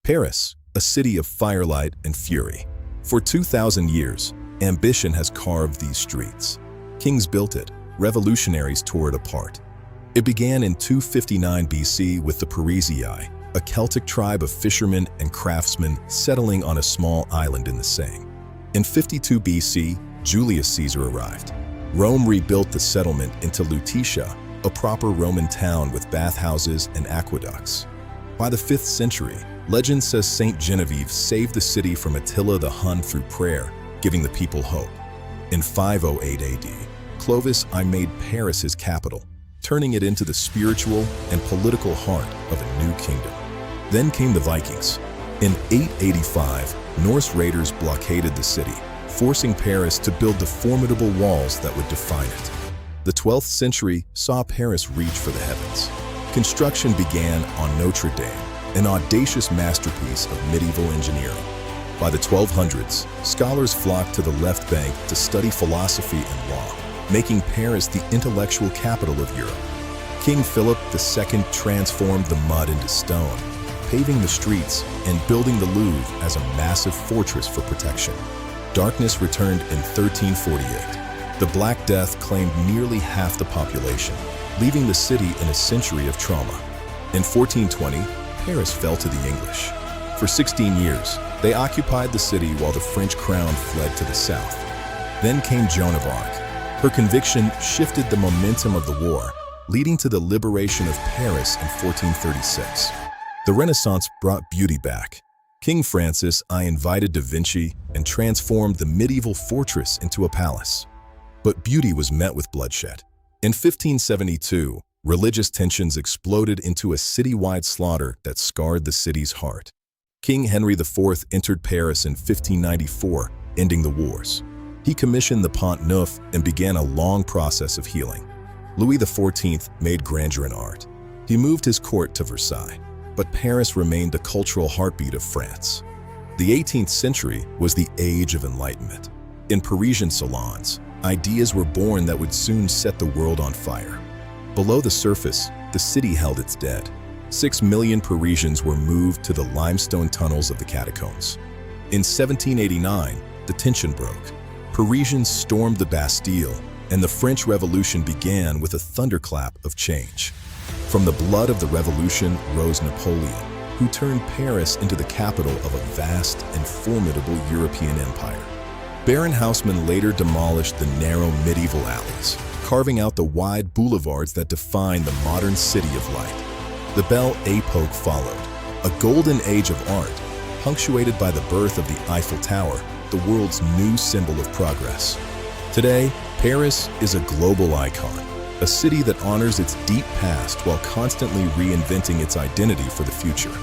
Paris, a city of firelight and fury. For 2,000 years, ambition has carved these streets. Kings built it, revolutionaries tore it apart. It began in 259 BC with the Pereizi, a Celtic tribe of fishermen and craftsmen settling on a small island in the Seine. In 52 BC, Julius Caesar arrived. Rome rebuilt the settlement into Luteecia, a proper Roman town with bathhouses and aqueducts. By the 5th century, legend says Saint Genevieve saved the city from Attila the Hun through prayer, giving the people hope. In 508 AD, Clovis I made Paris his capital, turning it into the spiritual and political heart of a new kingdom. Then came the Vikings. In 885, Norse raiders blockaded the city, forcing Paris to build the formidable walls that would define it. The 12th century saw Paris reach for the heavens. Construction began on Notre Dame, an audacious masterpiece of medieval engineering. By the 1200s, scholars flocked to the left bank to study philosophy and law, making Paris the intellectual capital of Europe. King Philip II transformed the mud into stone, paving the streets and building the Louvre as a massive fortress for protection. Darkness returned in 1348. The Black Death claimed nearly half the population, leaving the city in a century of trauma. In 1420, Paris fell to the English. For 16 years, they occupied the city while the French crown fled to the south. Then came Joan of Arc. Her conviction shifted the momentum of the war, leading to the liberation of Paris in 1436. The Renaissance brought beauty back. King Francis I invited Da Vinci and transformed the medieval fortress into a palace. But beauty was met with bloodshed. In 1572, religious tensions exploded into a citywide slaughter that scarred the city's heart. King Henry IV entered Paris in 1594, ending the wars. He commissioned the Pont Neuf and began a long process of healing. Louis XIV made grandeur in art. He moved his court to Versailles, but Paris remained the cultural heartbeat of France. The 18th century was the age of enlightenment. In Parisian salons, ideas were born that would soon set the world on fire. Below the surface, the city held its dead. 6 million Parisians were moved to the limestone tunnels of the catacombs. In 1789, the tension broke. Parisians stormed the Bastille, and the French Revolution began with a thunderclap of change. From the blood of the revolution rose Napoleon, who turned Paris into the capital of a vast and formidable European empire. Baron Haussmann later demolished the narrow medieval alleys, carving out the wide boulevards that define the modern city of light. The Belle Époque followed, a golden age of art, punctuated by the birth of the Eiffel Tower, the world's new symbol of progress. Today, Paris is a global icon, a city that honors its deep past while constantly reinventing its identity for the future.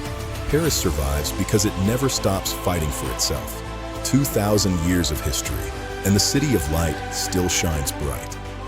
Paris survives because it never stops fighting for itself. 2,000 years of history, and the city of light still shines bright.